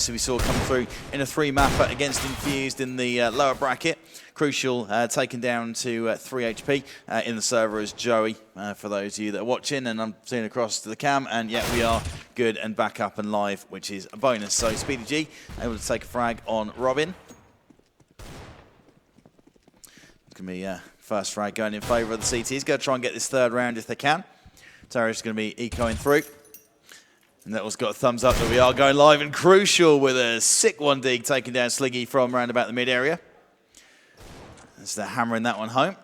So we saw come through in a 3-mapper against Infused in the lower bracket. Crucial taken down to 3 HP in the server as Joey, for those of you that are watching. And I'm seeing across to the cam, and yeah, we are good and back up and live, which is a bonus. So Speedy G able to take a frag on Robin. It's going to be first frag going in favour of the CT. He's going to try and get this third round if they can. Terror's going to be ecoing through. And that was got a thumbs up that we are going live, and Crucial with a sick 1D taking down Sliggy from around about the mid area. As they're hammering that one home.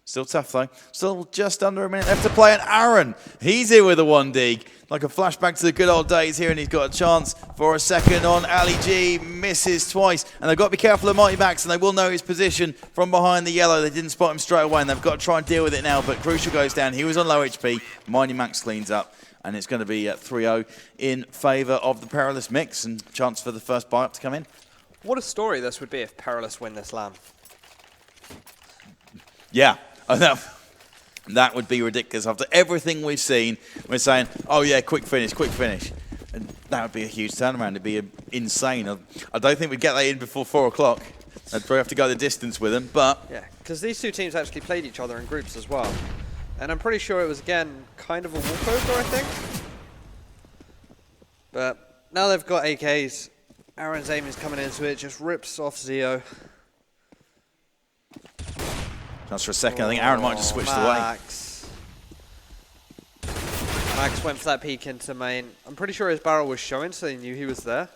Still tough though. Still just under a minute left to play, and Aaron, he's here with a 1D. Like a flashback to the good old days here, and he's got a chance for a second on Ali G. Misses twice, and they've got to be careful of Mighty Max, and they will know his position from behind the yellow. They didn't spot him straight away, and they've got to try and deal with it now, but Crucial goes down. He was on low HP. Mighty Max cleans up, and it's going to be 3-0 in favour of the Perilous mix, and chance for the first buy up to come in. What a story this would be if Perilous win this LAN. Yeah. That would be ridiculous. After everything we've seen, we're saying, oh yeah, quick finish, quick finish. And that would be a huge turnaround. It'd be insane. I don't think we'd get that in before 4 o'clock. I'd probably have to go the distance with them, but... Yeah, because these two teams actually played each other in groups as well. And I'm pretty sure it was, again, kind of a walkover, I think. But now they've got AKs. Aaron's aim is coming into it, just rips off Zeo. Just for a second, I think Aaron might have just switched away. Max went for that peek into main. I'm pretty sure his barrel was showing, so he knew he was there.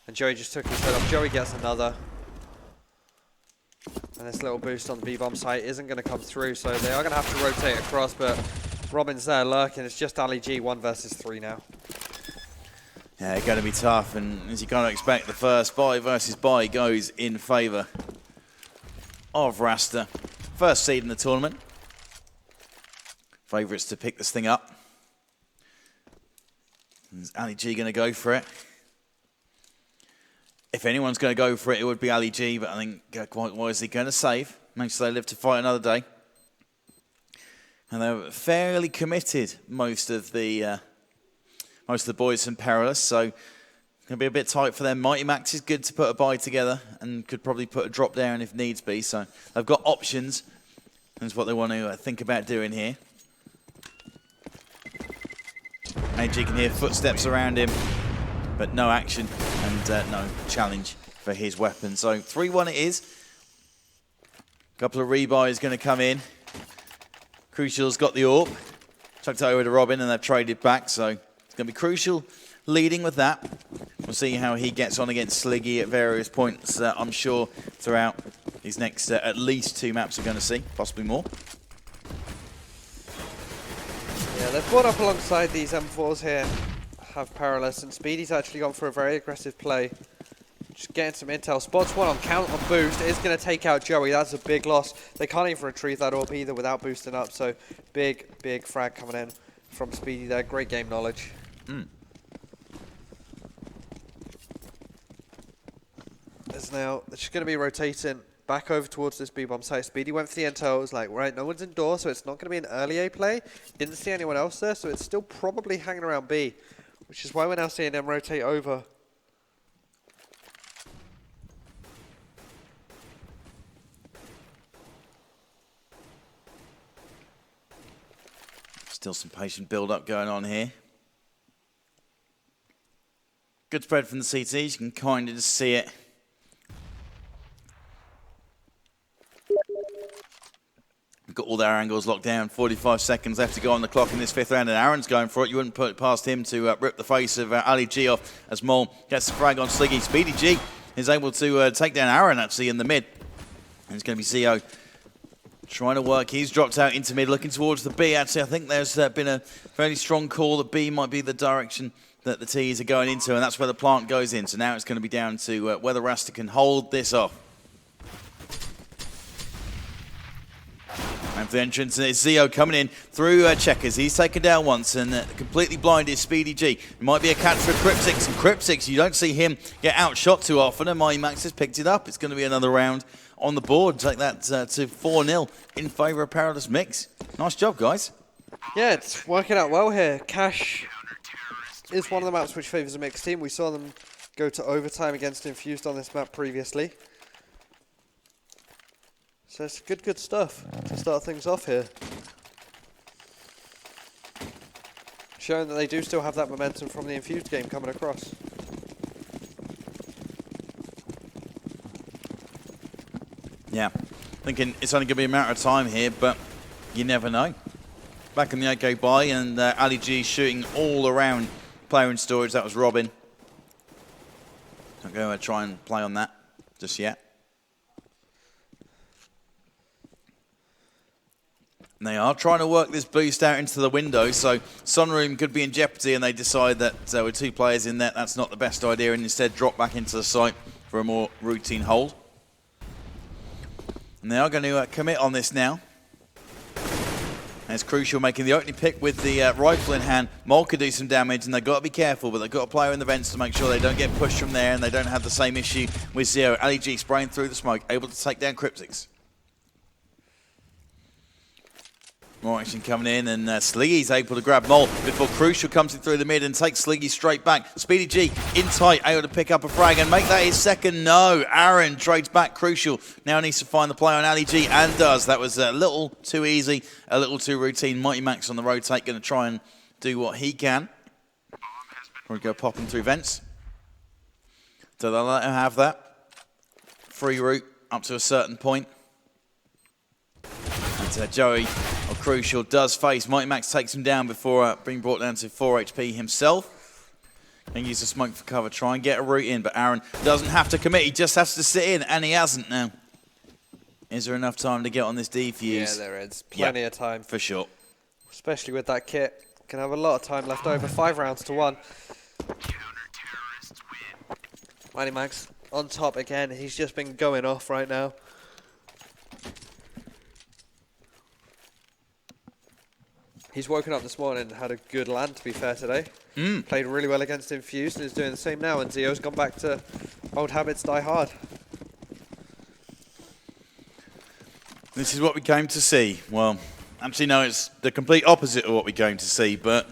And Joey just took his head off. Joey gets another. And this little boost on the B-bomb site isn't going to come through, so they are going to have to rotate across, but Robin's there lurking. It's just Ali G, 1 versus 3 now. Yeah, it's going to be tough, and as you kind of expect, the first buy versus buy goes in favour of Rasta. First seed in the tournament. Favourites to pick this thing up. Is Ali G going to go for it? If anyone's going to go for it, it would be Ali G, but I think quite wisely going to save. Makes they live to fight another day. And they're fairly committed, most of the boys from Perilous, so it's going to be a bit tight for them. Mighty Max is good to put a buy together and could probably put a drop down if needs be. So they've got options. That's what they want to think about doing here. AG can hear footsteps around him, but no action and no challenge for his weapon. So 3-1 it is. A couple of rebuys going to come in. Crucial's got the AWP. Chucked it over to Robin and they've traded back. So it's going to be Crucial leading with that. We'll see how he gets on against Sliggy at various points, I'm sure, throughout his next at least 2 maps we're going to see, possibly more. Yeah, they've brought up alongside these M4s here, have Perilous, and Speedy's actually gone for a very aggressive play. Just getting some intel. Spots one on count on boost. Is going to take out Joey. That's a big loss. They can't even retrieve that AWP either without boosting up, so big frag coming in from Speedy there. Great game knowledge. Now, they're just going to be rotating back over towards this B-bomb site. Speedy went for the intel. It was like, right, no one's indoors, so it's not going to be an early A play. Didn't see anyone else there, so it's still probably hanging around B, which is why we're now seeing them rotate over. Still some patient build-up going on here. Good spread from the CTs. You can kind of just see it. Got all their angles locked down. 45 seconds left to go on the clock in this 5th round, and Aaron's going for it. You wouldn't put it past him to rip the face of Ali G off as Mole gets the frag on Sliggy. Speedy G is able to take down Aaron actually in the mid. And it's going to be Zeo trying to work. He's dropped out into mid, looking towards the B. Actually, I think there's been a fairly strong call that B might be the direction that the T's are going into, and that's where the plant goes in. So now it's going to be down to whether Rasta can hold this off. And for the entrance, and it's Zeo coming in through checkers. He's taken down once and completely blind is Speedy G. It might be a catch for Cryptix, and Cryptix, you don't see him get outshot too often, and Mighty Max has picked it up. It's going to be another round on the board. Take that to 4-0 in favour of Perilous Mix. Nice job, guys. Yeah, it's working out well here. Cash is one of the maps which favours a mixed team. We saw them go to overtime against Infused on this map previously. So it's good stuff to start things off here. Showing that they do still have that momentum from the Infused game coming across. Yeah, thinking it's only going to be a matter of time here, but you never know. Back in the OK buy, and Ali G shooting all around player in storage. That was Robin. Not going to try and play on that just yet. And they are trying to work this boost out into the window, so Sunroom could be in jeopardy, and they decide that with 2 players in there, that's not the best idea, and instead drop back into the site for a more routine hold. And they are going to commit on this now. And it's crucial making the opening pick with the rifle in hand. Mole could do some damage, and they've got to be careful, but they've got a player in the vents to make sure they don't get pushed from there, and they don't have the same issue with Zero. Ali G spraying through the smoke, able to take down Cryptix. More action coming in, and Sliggy's able to grab Mole before Crucial comes in through the mid and takes Sliggy straight back. Speedy G in tight, able to pick up a frag and make that his second. No, Aaron trades back Crucial. Now needs to find the play on Ali G, and does. That was a little too easy, a little too routine. Mighty Max on the rotate, going to try and do what he can. Or go popping through vents. So they'll let him have that. Free route up to a certain point. And Joey, or Crucial, does face. Mighty Max takes him down before being brought down to 4 HP himself. And use the smoke for cover, try and get a route in, but Aaron doesn't have to commit, he just has to sit in, and he hasn't now. Is there enough time to get on this defuse? Yeah, there is. Plenty of time. For sure. Especially with that kit. Can have a lot of time left over. 5 rounds to 1. Mighty Max on top again. He's just been going off right now. He's woken up this morning and had a good land, to be fair, today. Played really well against Infused and is doing the same now, and Zio's gone back to old habits die hard. This is what we came to see. Well, actually, no, it's the complete opposite of what we came to see, but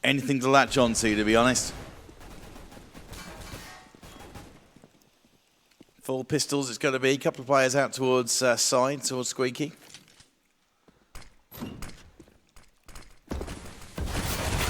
anything to latch on to be honest. Full pistols, it's going to be a couple of players out towards side, towards Squeaky.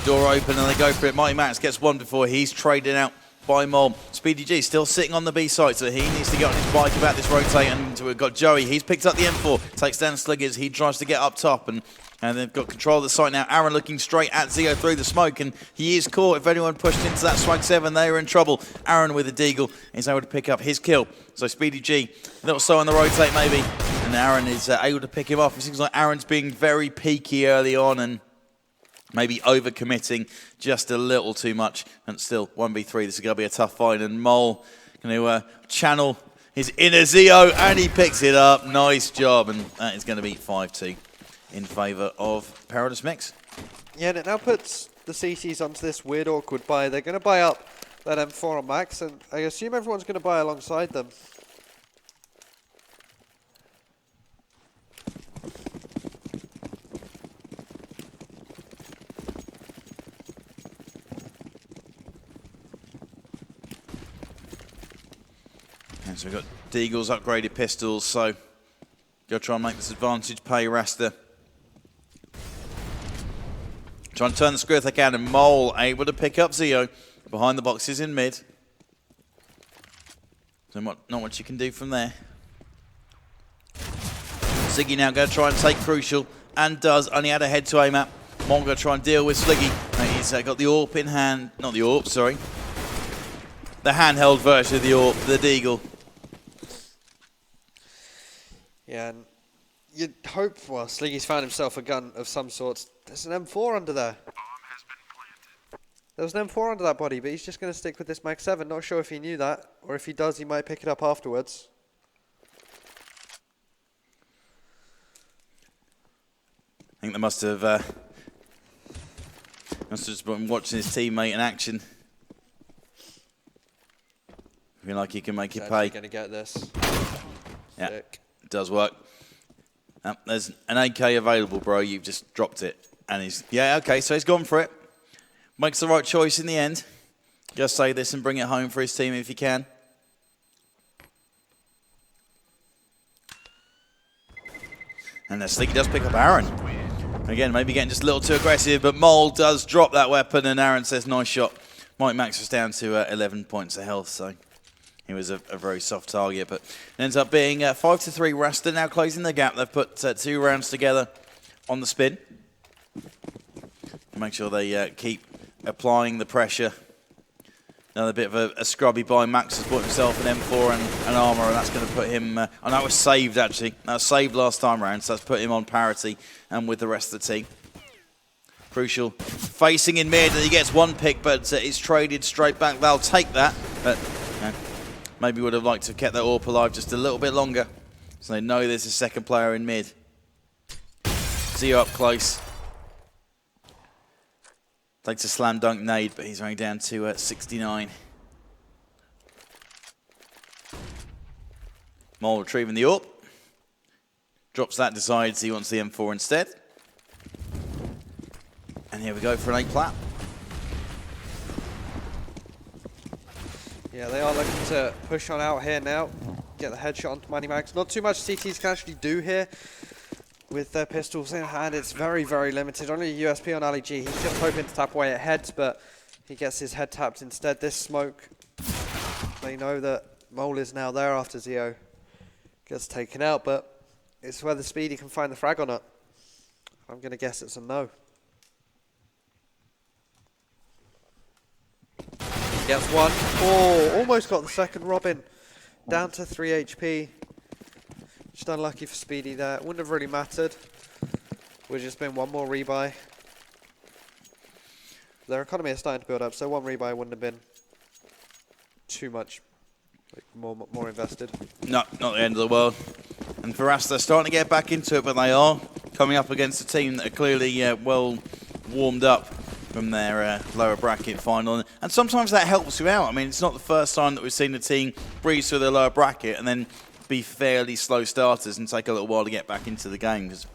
Door open and they go for it. Mighty Max gets one before he's traded out by Mole. Speedy G still sitting on the B side, so he needs to get on his bike about this rotate. And we've got Joey. He's picked up the M4, takes down Sliggers. He tries to get up top, and they've got control of the site now. Aaron looking straight at Zio through the smoke, and he is caught. If anyone pushed into that Swag 7, they were in trouble. Aaron with a deagle is able to pick up his kill. So Speedy G, a little slow on the rotate maybe, and Aaron is able to pick him off. It seems like Aaron's being very peaky early on, and maybe over-committing just a little too much. And still, 1v3, this is going to be a tough fight. And Mole going to channel his inner Zio, and he picks it up. Nice job. And that is going to be 5-2 in favour of Perilous Mix. Yeah, and it now puts the CCs onto this weird, awkward buy. They're going to buy up that M4 on Max, and I assume everyone's going to buy alongside them. So we've got Deagle's upgraded pistols, so go try and make this advantage pay Rasta. Try and turn the screw if they can, and Mole able to pick up Zio behind the boxes in mid. So not much you can do from there. Ziggy now going to try and take Crucial, and does, only had a head to aim at. Mole going to try and deal with Sliggy. He's got the AWP in hand, not the AWP, sorry. The handheld version of the AWP, the Deagle. Yeah, and you'd hope, well, Sliggy's found himself a gun of some sorts. There's an M4 under there. There was an M4 under that body, but he's just going to stick with this Mag 7. Not sure if he knew that, or if he does, he might pick it up afterwards. I think they must have just been watching his teammate in action. I feel like he can make it pay. Going to get this. Yeah. Sick. Does work. There's an AK available, bro. You've just dropped it. And he's, yeah, okay, so he's gone for it. Makes the right choice in the end. Just say this and bring it home for his team if he can. And Sliggy does pick up Aaron. Again, maybe getting just a little too aggressive, but Mole does drop that weapon, and Aaron says, nice shot. Mike Max was down to 11 points of health, so he was a very soft target, but it ends up being 5-3 Rasta now closing the gap. They've put 2 rounds together on the spin. Make sure they keep applying the pressure. Another bit of a scrubby buy. Max has bought himself an M4 and an armor, and that's going to put him... oh, that was saved, actually. That was saved last time round, so that's put him on parity and with the rest of the team. Crucial. Facing in mid, and he gets one pick, but it's traded straight back. They'll take that, but maybe would have liked to have kept that AWP alive just a little bit longer. So they know there's a second player in mid. Zio up close. Takes a slam dunk nade, but he's only down to 69. Mole retrieving the AWP. Drops that, decides he wants the M4 instead. And here we go for an 8 plat. Yeah, they are looking to push on out here now. Get the headshot onto Money Max. Not too much CTs can actually do here. With their pistols in hand, it's very, very limited. Only a USP on Ali G. He's just hoping to tap away at heads, but he gets his head tapped instead. This smoke, they know that Mole is now there after Zio gets taken out, but it's whether Speedy can find the frag or not. I'm going to guess it's a no. Gets one. Oh, almost got the second Robin. Down to 3 HP. Just unlucky for Speedy there. Wouldn't have really mattered. Would have just been one more rebuy. Their economy is starting to build up, so one rebuy wouldn't have been too much, like more invested. No, not the end of the world. And for us, they're starting to get back into it, but they are coming up against a team that are clearly well warmed up from their lower bracket final. And sometimes that helps you out. I mean, it's not the first time that we've seen the team breeze through their lower bracket and then be fairly slow starters and take a little while to get back into the game. Because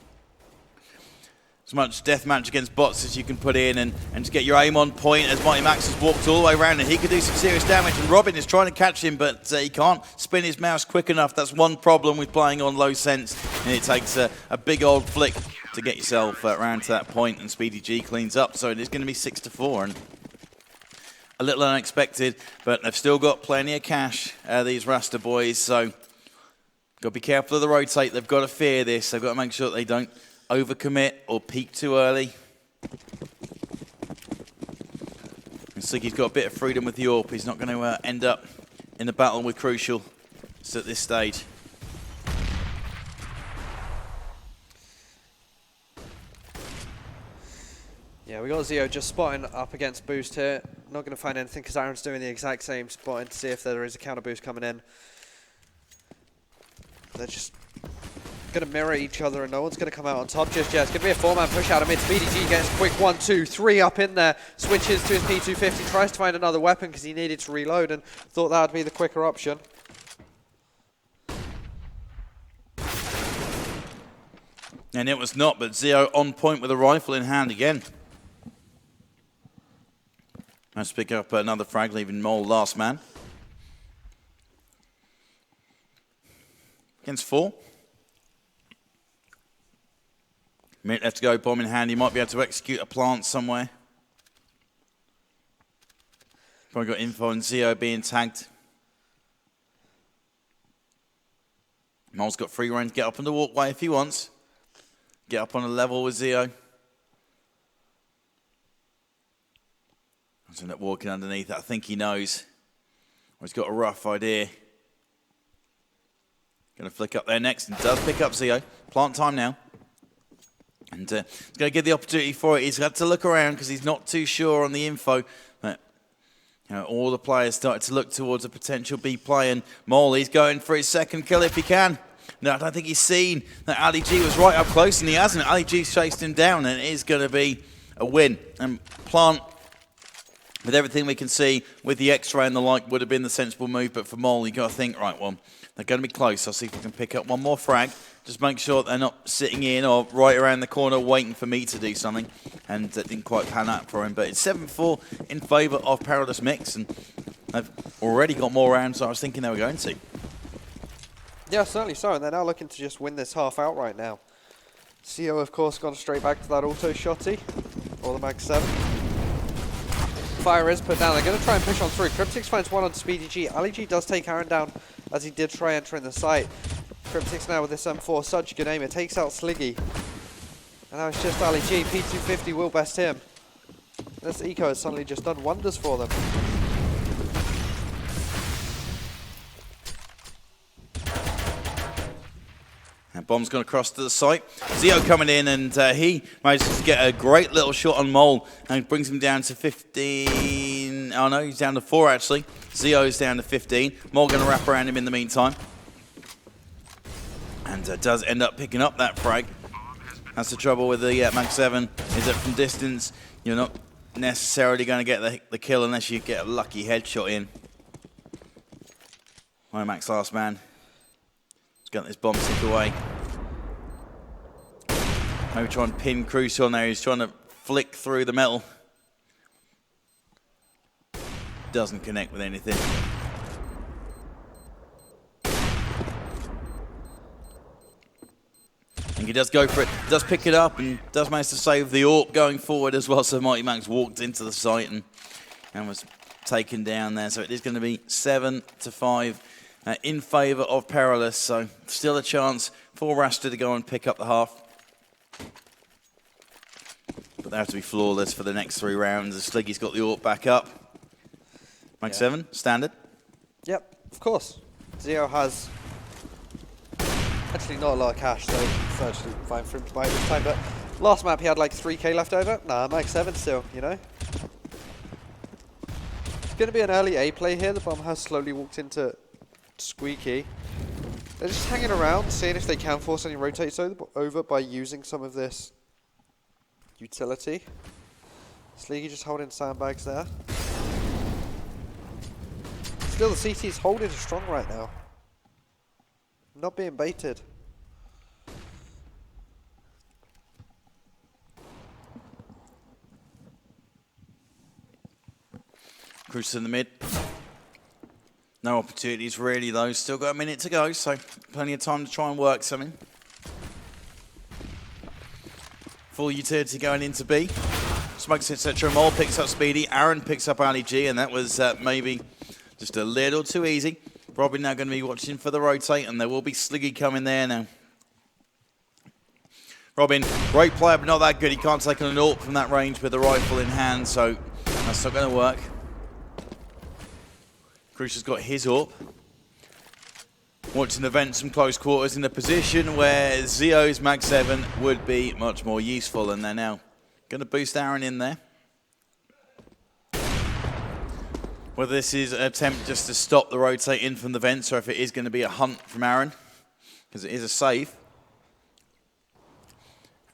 as much deathmatch against bots as you can put in and to get your aim on point, as Mighty Max has walked all the way around and he could do some serious damage, and Robin is trying to catch him, but he can't spin his mouse quick enough. That's one problem with playing on low sense, and it takes a big old flick to get yourself around to that point, and Speedy G cleans up, so it is going to be 6-4, and a little unexpected, but they've still got plenty of cash, these Rasta boys, so got to be careful of the rotate. They've got to fear this. They've got to make sure that they don't overcommit or peak too early. And Sliggy's got a bit of freedom with the AWP. He's not going to end up in the battle with Crucial at this stage. Yeah, we got Zio just spotting up against Boost here. Not going to find anything because Aaron's doing the exact same spotting to see if there is a counter boost coming in. They're just going to mirror each other and no one's going to come out on top just yet. It's going to be a 4-man push out of mid. Speedy G gets a quick 1, 2, 3 up in there. Switches to his P250, tries to find another weapon because he needed to reload and thought that would be the quicker option. And it was not, but Zio on point with a rifle in hand again. Let's pick up another frag, leaving Mole last man. Against 4. Minute left to go, bomb in hand. He might be able to execute a plant somewhere. Probably got info on Zio being tagged. Mole's got free reign to get up on the walkway if he wants. Get up on a level with Zio. He's end up walking underneath it. I think he knows. Or he's got a rough idea. Going to flick up there next, and does pick up Zio. Plant time now. And he's going to get the opportunity for it. He's had to look around because he's not too sure on the info. But all the players started to look towards a potential B play, and Mole, he's going for his second kill if he can. No, I don't think he's seen that Ali G was right up close, and he hasn't. Ali G's chased him down, and it is going to be a win. And Plant with everything we can see, with the X-ray and the like, would have been the sensible move. But for Mole, you got to think, right, well, they're going to be close. I'll see if we can pick up one more frag. Just make sure they're not sitting in or right around the corner waiting for me to do something. And that didn't quite pan out for him. But it's 7-4 in favour of Perilous Mix. And they've already got more rounds than I was thinking they were going to. Yeah, certainly so. And they're now looking to just win this half outright now. CO, of course, gone straight back to that auto shotty. Or the Mag 7. Fire is put down. They're going to try and push on through. Cryptix finds one on Speedy G. Ali G does take Aaron down as he did try entering the site. Cryptix now with this M4. Such a good aim. It takes out Sliggy. And now it's just Ali G. P250 will best him. This eco has suddenly just done wonders for them. And bomb's gone across to the site. Zio coming in, and he manages to get a great little shot on Mole and brings him down to 15. Oh no, he's down to 4 actually. Zio's down to 15. Mole going to wrap around him in the meantime. And does end up picking up that frag. That's the trouble with the Mag 7, is that from distance, you're not necessarily going to get the kill unless you get a lucky headshot in. Max last man. He's got this bomb tick away. Maybe try and pin Crucial on there. He's trying to flick through the metal. Doesn't connect with anything. And he does go for it, does pick it up, and does manage to save the AWP going forward as well. So Mighty Max walked into the site and was taken down there. So it is going to be 7-5 in favour of Perilous. So still a chance for Rasta to go and pick up the half. But they have to be flawless for the next 3 rounds as Sliggy's got the AWP back up. Mag 7, standard. Yep, of course. Zio has actually not a lot of cash, so it's actually fine for him to buy it this time. But last map he had like 3k left over. Nah, Mag 7 still, you know. It's going to be an early A play here. The bomb has slowly walked into Squeaky. They're just hanging around, seeing if they can force any rotates over by using some of this utility. Sleeky just holding sandbags there. Still, the CT's holding strong right now. Not being baited. Cruise in the mid. No opportunities really though. Still got a minute to go, so plenty of time to try and work something. Full utility going into B. Smokes etc. Mole picks up Speedy. Aaron picks up Ali G, and that was maybe just a little too easy. Robin now going to be watching for the rotate, and there will be Sliggy coming there now. Robin, great player, but not that good. He can't take an AWP from that range with a rifle in hand, so that's not going to work. Crucial's got his AWP. Watching the vents from close quarters in a position where Zio's Mag 7 would be much more useful, and they're now going to boost Aaron in there. Whether this is an attempt just to stop the rotate in from the vents, or if it is going to be a hunt from Aaron, because it is a save.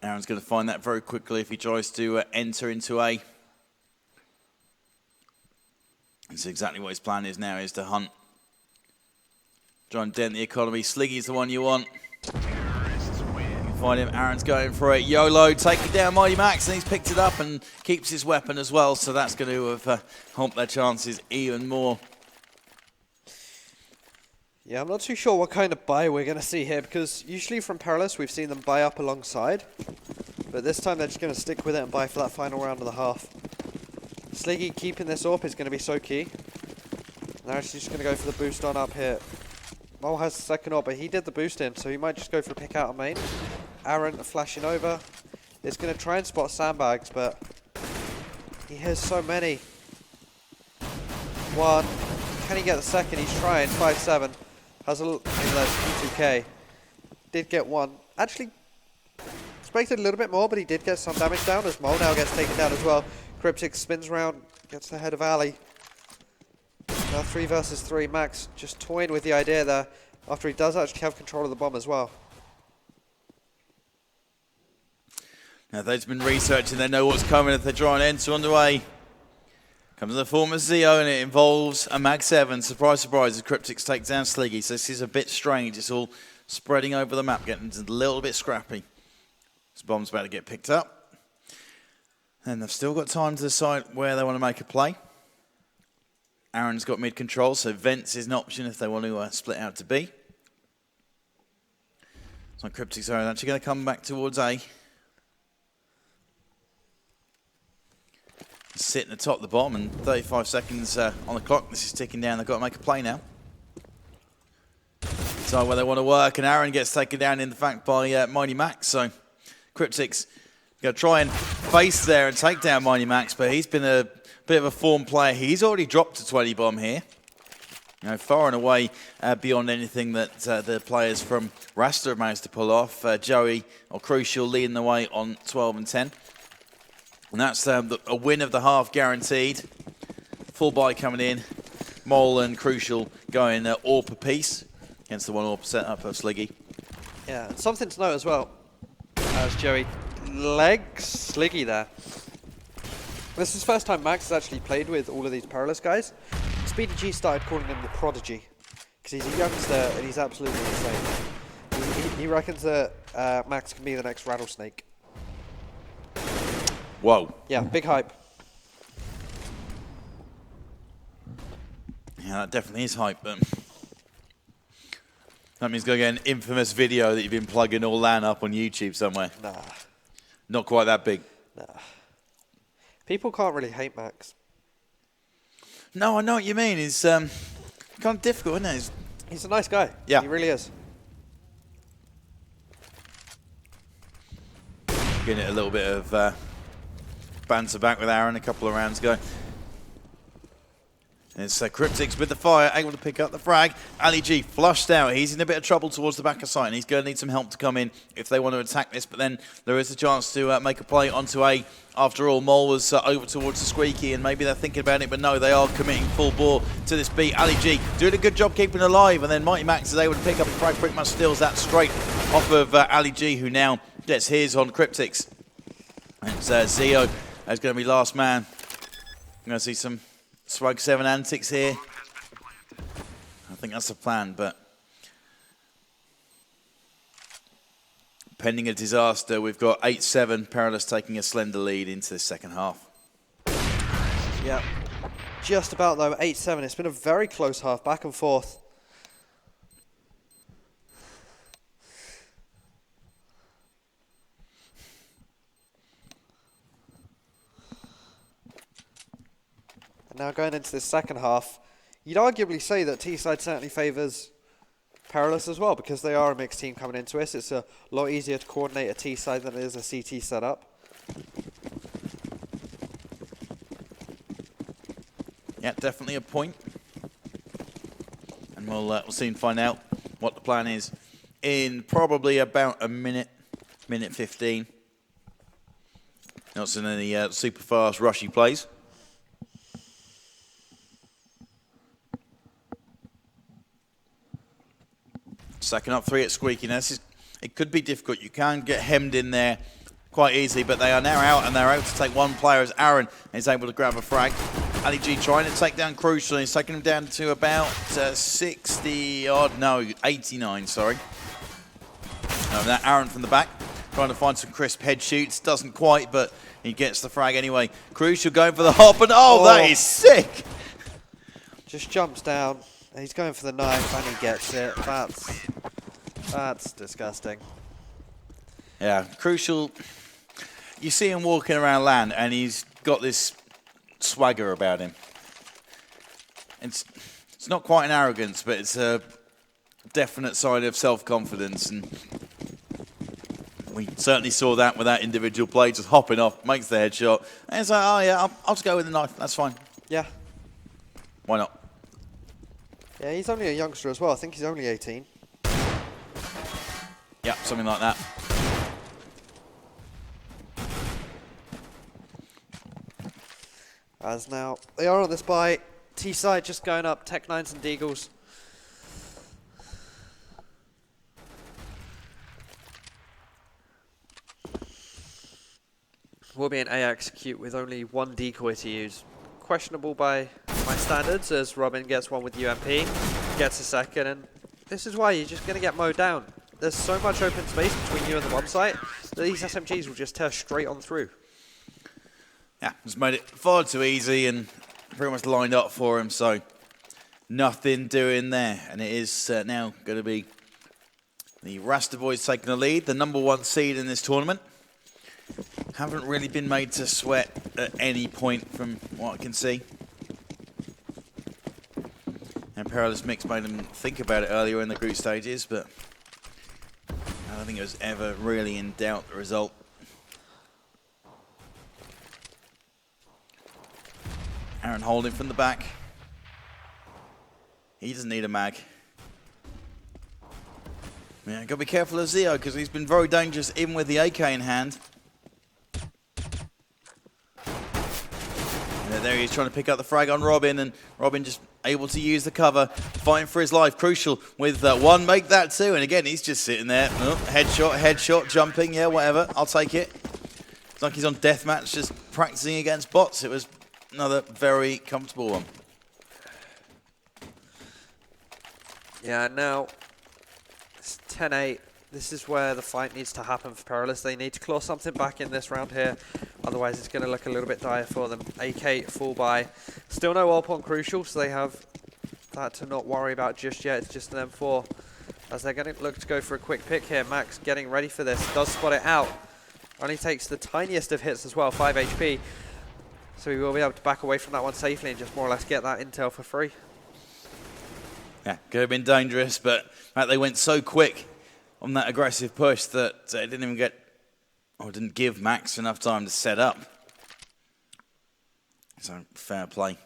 Aaron's going to find that very quickly if he tries to enter into A. That's exactly what his plan is now, is to hunt. Try and dent the economy. Sliggy's the one you want. You can find him. Aaron's going for it. YOLO, taking down Mighty Max, and he's picked it up and keeps his weapon as well, so that's going to have helped their chances even more. Yeah, I'm not too sure what kind of buy we're going to see here, because usually from Perilous we've seen them buy up alongside, but this time they're just going to stick with it and buy for that final round of the half. Sliggy keeping this AWP is going to be so key. They're actually just going to go for the boost on up here. Mole has the second AWP, but he did the boost in, so he might just go for a pick out on main. Aaron flashing over. Is going to try and spot sandbags, but he has so many. One. Can he get the second? He's trying. 5-7. Has a P2K. Did get one. Actually, expected a little bit more, but he did get some damage down as Mole now gets taken down as well. Cryptic spins around, gets the head of Ali. Now 3 versus 3. Max just toying with the idea there after he does actually have control of the bomb as well. Now they've been researching, they know what's coming if they try and enter underway. Comes in the form of Zeo, and it involves a Mag 7. Surprise, surprise, as Cryptics take down Sliggy. So this is a bit strange. It's all spreading over the map, getting a little bit scrappy. This bomb's about to get picked up. And they've still got time to decide where they want to make a play. Aaron's got mid control, so Vents is an option if they want to split out to B. So Cryptics are actually going to come back towards A. Sitting atop the bomb, and 35 seconds on the clock. This is ticking down. They've got to make a play now. Decide where they want to work, and Aaron gets taken down in fact by Mighty Max. So Cryptics going to try and face there and take down Mighty Max, but he's been a bit of a form player. He's already dropped a 20 bomb here. You know, far and away beyond anything that the players from Rasta have managed to pull off. Joey, or Crucial, leading the way on 12 and 10. And that's a win of the half guaranteed. Full buy coming in. Mole and Crucial going AWP apiece against the 1 AWP setup of Sliggy. Yeah, and something to note as well, as Joey legs Sliggy there. This is the first time Max has actually played with all of these Perilous guys. Speedy G started calling him the Prodigy, because he's a youngster and he's absolutely insane. He reckons that Max can be the next Rattlesnake. Whoa. Yeah, big hype. Yeah, that definitely is hype. That means going to get an infamous video that you've been plugging all LAN up on YouTube somewhere. Nah. Not quite that big. Nah. People can't really hate Max. No, I know what you mean. It's kind of difficult, isn't it? He's a nice guy. Yeah. He really is. Getting it a little bit of banter back with Aaron a couple of rounds ago. And it's Cryptics with the fire, able to pick up the frag. Ali G flushed out. He's in a bit of trouble towards the back of site, and he's going to need some help to come in if they want to attack this. But then there is a chance to make a play onto A. After all, Mole was over towards the Squeaky, and maybe they're thinking about it, but no, they are committing full bore to this beat. Ali G doing a good job keeping it alive, and then Mighty Max is able to pick up a frag, pretty much steals that straight off of Ali G, who now gets his on Cryptics. And Zeo is going to be last man. I'm going to see some Swag 7 antics here. I think that's the plan, but pending a disaster, we've got 8-7, Perilous taking a slender lead into the second half. Yeah, just about though, 8-7. It's been a very close half, back and forth. Now going into the second half, you'd arguably say that T-side certainly favours Perilous as well, because they are a mixed team coming into it. It's a lot easier to coordinate a T-side than it is a CT setup. Yeah, definitely a point. And we'll soon find out what the plan is in probably about a minute, minute 15. Not seeing any super fast, rushy plays. Second up 3 at Squeaky. Now, it could be difficult. You can get hemmed in there quite easily, but they are now out, and they're able to take one player as Aaron is able to grab a frag. Ali G trying to take down Crucial, and he's taking him down to about 60 odd, no, 89, sorry. That Aaron from the back, trying to find some crisp head shoots. Doesn't quite, but he gets the frag anyway. Crucial going for the hop, and oh, that is sick! Just jumps down. He's going for the knife and he gets it. That's disgusting. Yeah, Crucial. You see him walking around LAN and he's got this swagger about him. It's not quite an arrogance, but it's a definite sign of self-confidence, and we certainly saw that with that individual play, just hopping off, makes the headshot, and it's like, oh yeah, I'll just go with the knife, that's fine. Yeah. Why not? Yeah, he's only a youngster as well. I think he's only 18. Yeah, something like that. As now, they are on this buy. T-side just going up, Tech-9s and Deagles. Will be an A execute with only one decoy to use. questionable by my standards, as Robin gets one with UMP, gets a second, and this is why you're just going to get mowed down. There's so much open space between you and the bomb site that these SMGs will just tear straight on through. Yeah, just made it far too easy and pretty much lined up for him, so nothing doing there. And it is now going to be the Rasta boys taking the lead, the #1 seed in this tournament. Haven't really been made to sweat at any point from what I can see. And Perilous Mix made them think about it earlier in the group stages, but I don't think it was ever really in doubt, the result. Aaron holding from the back. He doesn't need a mag. Yeah, gotta be careful of Zio because he's been very dangerous even with the AK in hand. And there he is trying to pick up the frag on Robin, and Robin just able to use the cover, fighting for his life. Crucial with one, make that two, and again he's just sitting there. Oh, headshot, jumping, yeah, whatever, I'll take it. It's like he's on deathmatch just practicing against bots. It was another very comfortable one. Yeah, now it's 10-8. This is where the fight needs to happen for Perilous. They need to claw something back in this round here. Otherwise, it's going to look a little bit dire for them. AK full buy. Still no AWP on Crucial, so they have that to not worry about just yet. It's just an M4. As they're going to look to go for a quick pick here. Max getting ready for this. Does spot it out. Only takes the tiniest of hits as well, 5 HP. So he will be able to back away from that one safely and just more or less get that intel for free. Yeah, could have been dangerous, but they went so quick on that aggressive push that it didn't even get, or didn't give Max enough time to set up. So, fair play.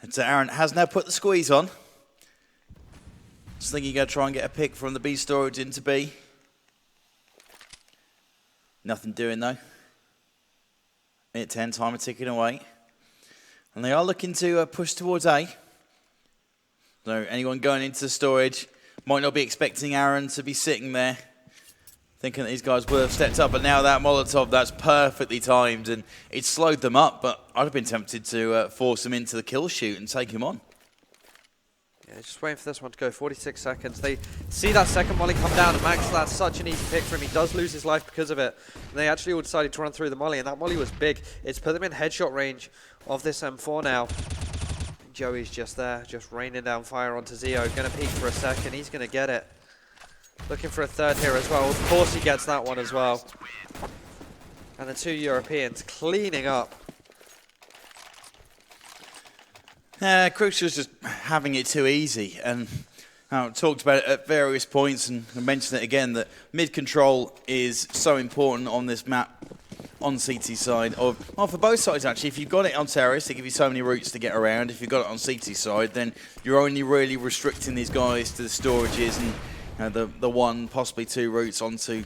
And Aaron has now put the squeeze on. Just thinking you're going to try and get a pick from the B storage into B. Nothing doing though. Minute 10, timer ticking away. And they are looking to push towards A. So anyone going into the storage might not be expecting Aaron to be sitting there, thinking that these guys would have stepped up. But now that Molotov, that's perfectly timed, and it slowed them up. But I'd have been tempted to force him into the kill shoot and take him on. Yeah, just waiting for this one to go, 46 seconds. They see that second molly come down, and Max, that's such an easy pick for him. He does lose his life because of it. And they actually all decided to run through the molly, and that molly was big. It's put them in headshot range of this M4 now. Joey's just there, just raining down fire onto Zio. Going to peek for a second. He's going to get it. Looking for a third here as well. Of course he gets that one as well. And the two Europeans cleaning up. Crucial's just having it too easy. And I talked about it at various points, and I mentioned it again, that mid-control is so important on this map. On CT side, or well, for both sides actually. If you've got it on Terrace, they give you so many routes to get around. If you've got it on CT side, then you're only really restricting these guys to the storages and the one, possibly two routes onto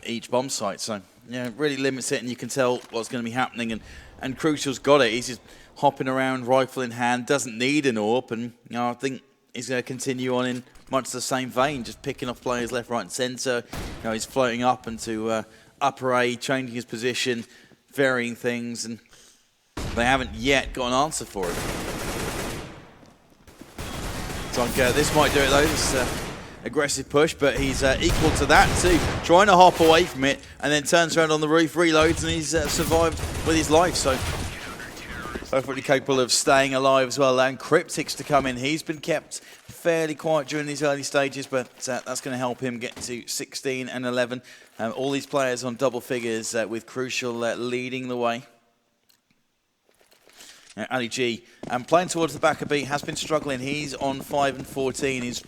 each bomb site. So yeah, it really limits it, and you can tell what's going to be happening. And Crucial's got it. He's just hopping around, rifle in hand, doesn't need an AWP, and I think he's going to continue on in much the same vein, just picking off players left, right, and centre. He's floating up into upper A, changing his position, varying things, and they haven't yet got an answer for it. So this might do it though, this aggressive push, but he's equal to that too. Trying to hop away from it, and then turns around on the roof, reloads, and he's survived with his life. So perfectly capable of staying alive as well, allowing Cryptics to come in. He's been kept fairly quiet during these early stages, but that's going to help him get to 16 and 11. All these players on double figures with Crucial leading the way. Ali G, playing towards the back of B, has been struggling. He's on 5 and 14. He's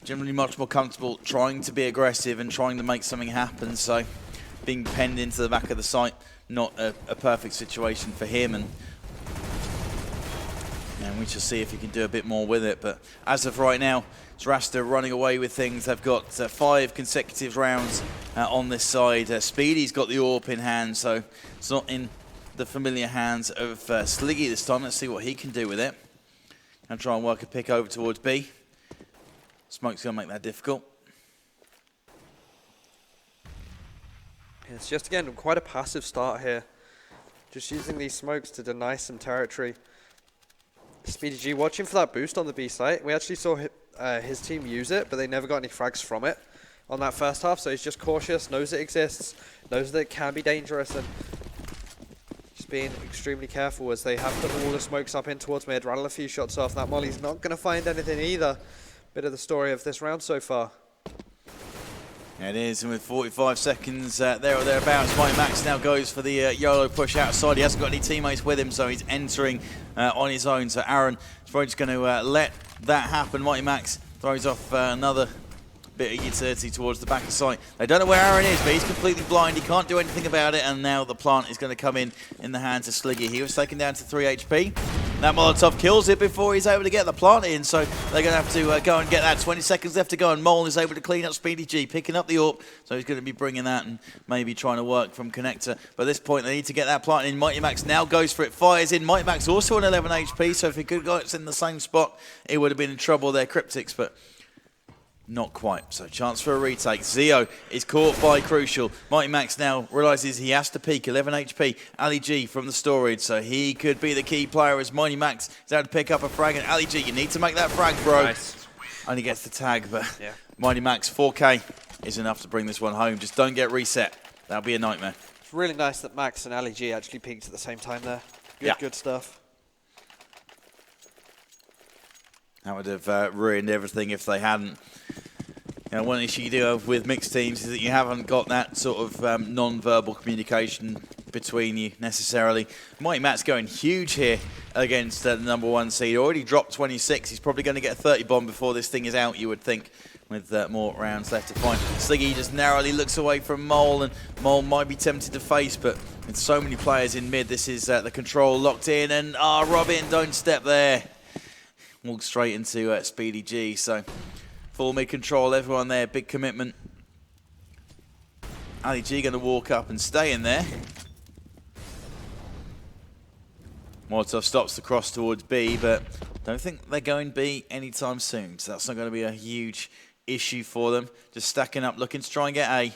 generally much more comfortable trying to be aggressive and trying to make something happen. So being penned into the back of the site, not a perfect situation for him. And we shall see if he can do a bit more with it. But as of right now, it's Rasta running away with things. They've got 5 consecutive rounds on this side. Speedy's got the AWP in hand, so it's not in the familiar hands of Sliggy this time. Let's see what he can do with it. And try and work a pick over towards B. Smoke's going to make that difficult. It's just, again, quite a passive start here Just using these smokes to deny some territory. Speedy G watching for that boost on the B site. We actually saw his team use it, but they never got any frags from it on that first half, so he's just cautious, knows it exists, knows that it can be dangerous, and just being extremely careful as they have put all the smokes up in towards mid, rattle a few shots off. That molly's not going to find anything either. Bit of the story of this round so far. Yeah, it is, and with 45 seconds there or thereabouts, Mighty Max now goes for the YOLO push outside. He hasn't got any teammates with him, so he's entering on his own. So Aaron is probably just going to let that happen. Mighty Max throws off another bit of utility towards the back of site. They don't know where Aaron is, but he's completely blind. He can't do anything about it, and now the plant is going to come in the hands of Sliggy. He was taken down to 3 HP. That Molotov kills it before he's able to get the plant in, so they're going to have to go and get that. 20 seconds left to go, and Mole is able to clean up Speedy G, picking up the AWP, so he's going to be bringing that and maybe trying to work from connector. But at this point, they need to get that plant in. Mighty Max now goes for it, fires in. Mighty Max also on 11 HP, so if he could have got it in the same spot, he would have been in trouble there, Cryptics, but not quite. So chance for a retake. Zio is caught by Crucial. Mighty Max now realises he has to peak. 11 HP. Ali G from the storage. So he could be the key player as Mighty Max is able to pick up a frag. And Ali G, you need to make that frag, bro. Nice. Only gets the tag, but yeah. Mighty Max 4K is enough to bring this one home. Just don't get reset. That'll be a nightmare. It's really nice that Max and Ali G actually peaked at the same time there. Good stuff. That would have ruined everything if they hadn't. You know, one issue you do have with mixed teams is that you haven't got that sort of non-verbal communication between you necessarily. Mighty Matt's going huge here against the number 1 seed. Already dropped 26. He's probably going to get a 30 bomb before this thing is out, you would think, with more rounds left to find. Sliggy just narrowly looks away from Mole, and Mole might be tempted to face, but with so many players in mid, this is the control locked in, and Robin, don't step there. Walk straight into Speedy G, so full mid control, everyone there, big commitment. Ali G going to walk up and stay in there. Molotov stops the cross towards B, but don't think they're going B anytime soon, so that's not going to be a huge issue for them. Just stacking up, looking to try and get A.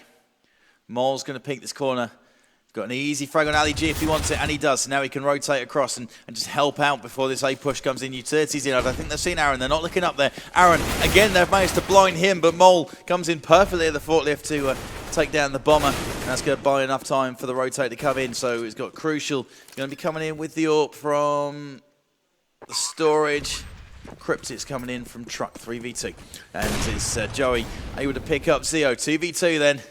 Mole's going to peek this corner. Got an easy frag on Ali G if he wants it, and he does. So now he can rotate across and just help out before this A push comes in. Utilities in. I don't think they've seen Aaron. They're not looking up there. Aaron, again, they've managed to blind him, but Mole comes in perfectly at the forklift to take down the bomber. And that's going to buy enough time for the rotate to come in. So he's got Crucial. He's going to be coming in with the AWP from the storage. Cryptid's coming in from truck 3v2. And it's Joey able to pick up Zio. 2v2 then.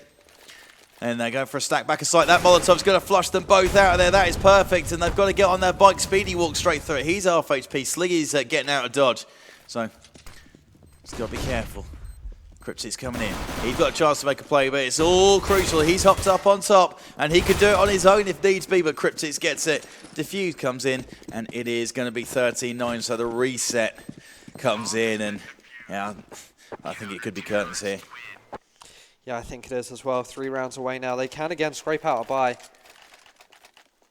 And they're going for a stack back of sight. That Molotov's going to flush them both out of there. That is perfect. And they've got to get on their bike. Speedy walks straight through it. He's half HP. Sliggy's getting out of dodge. So, just got to be careful. Cryptid's coming in. He's got a chance to make a play, but it's all Crucial. He's hopped up on top, and he could do it on his own if needs be, but Cryptid gets it. Diffuse comes in, and it is going to be 13-9, so the reset comes in, and yeah, I think it could be curtains here. Yeah, I think it is as well. 3 rounds away now. They can again scrape out a buy.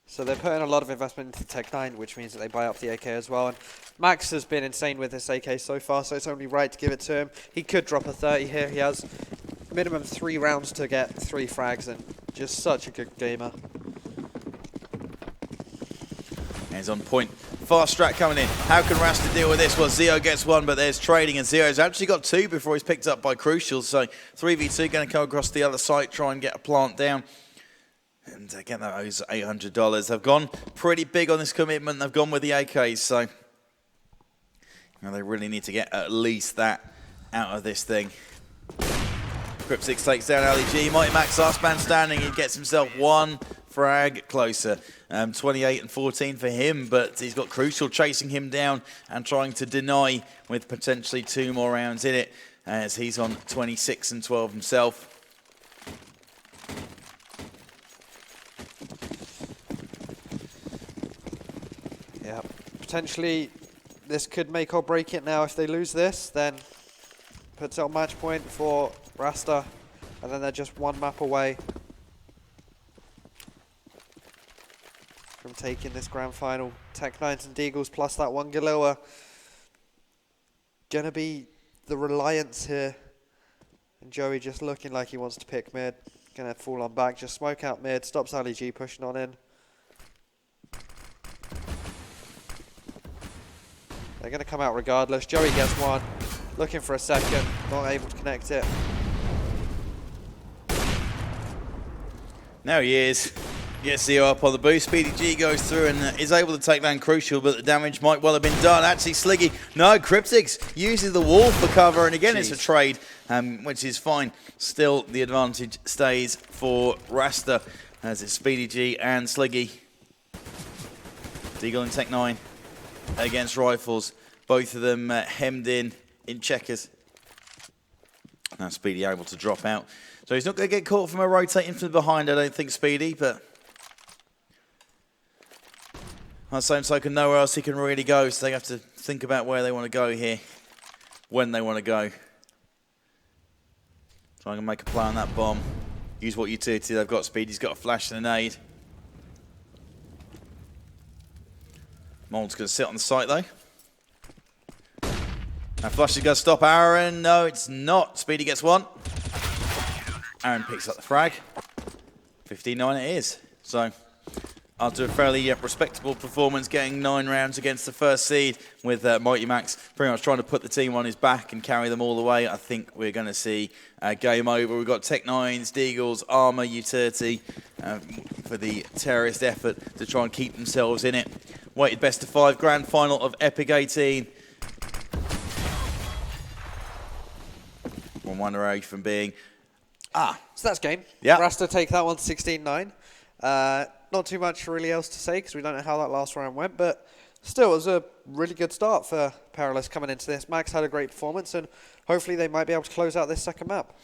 So they're putting a lot of investment into Tech 9, which means that they buy up the AK as well. And Max has been insane with this AK so far, so it's only right to give it to him. He could drop a 30 here. He has minimum 3 rounds to get 3 frags, and just such a good gamer. He's on point. Fast strat coming in. How can Rasta deal with this? Well, Zio gets 1, but there's trading, and Zio's actually got 2 before he's picked up by Crucial. So 3v2 going to come across the other side, try and get a plant down. And again, that owes $800. They've gone pretty big on this commitment. They've gone with the AKs, so they really need to get at least that out of this thing. Cryptix takes down Ali G. Mighty Max, last man standing. He gets himself 1 frag closer. 28 and 14 for him, but he's got Crucial chasing him down and trying to deny with potentially 2 more rounds in it, as he's on 26 and 12 himself. Yeah, potentially this could make or break it now. If they lose this, then puts it on match point for Rasta, and then they're just 1 map away from taking this grand final. Tech 9s and Deagles plus that 1 Galila. Gonna be the reliance here. And Joey just looking like he wants to pick mid. Gonna fall on back, just smoke out mid, stops Ali G pushing on in. They're going to come out regardless. Joey gets one. Looking for a second. Not able to connect it. Now he is. Gets the up on the boost. Speedy G goes through and is able to take down Crucial, but the damage might well have been done. Actually, Sliggy, no, Cryptix uses the wall for cover, and again, it's a trade, which is fine. Still, the advantage stays for Rasta, as it's Speedy G and Sliggy. Deagle and Tech9 against Rifles. Both of them hemmed in checkers. Now Speedy able to drop out. So he's not going to get caught from a rotating from behind, I don't think, Speedy, but on the same token, nowhere else he can really go, so they have to think about where they want to go here, when they want to go. So I'm going to make a play on that bomb. Use what utility they've got. Speedy's got a flash and a nade. Mold's going to sit on the site, though. Now Flush is going to stop Aaron. No, it's not. Speedy gets one. Aaron picks up the frag. 15-9 it is. So after a fairly respectable performance, getting 9 rounds against the first seed with Mighty Max pretty much trying to put the team on his back and carry them all the way, I think we're going to see game over. We've got Tech9s, Deagles, Armour, Utility for the terrorist effort to try and keep themselves in it. Weighted best of 5 grand final of Epic 18. One wonder away from being... So that's game. Yeah. Rasta take that one 16-9. Not too much really else to say because we don't know how that last round went, but still it was a really good start for Perilous coming into this. Max had a great performance and hopefully they might be able to close out this second map.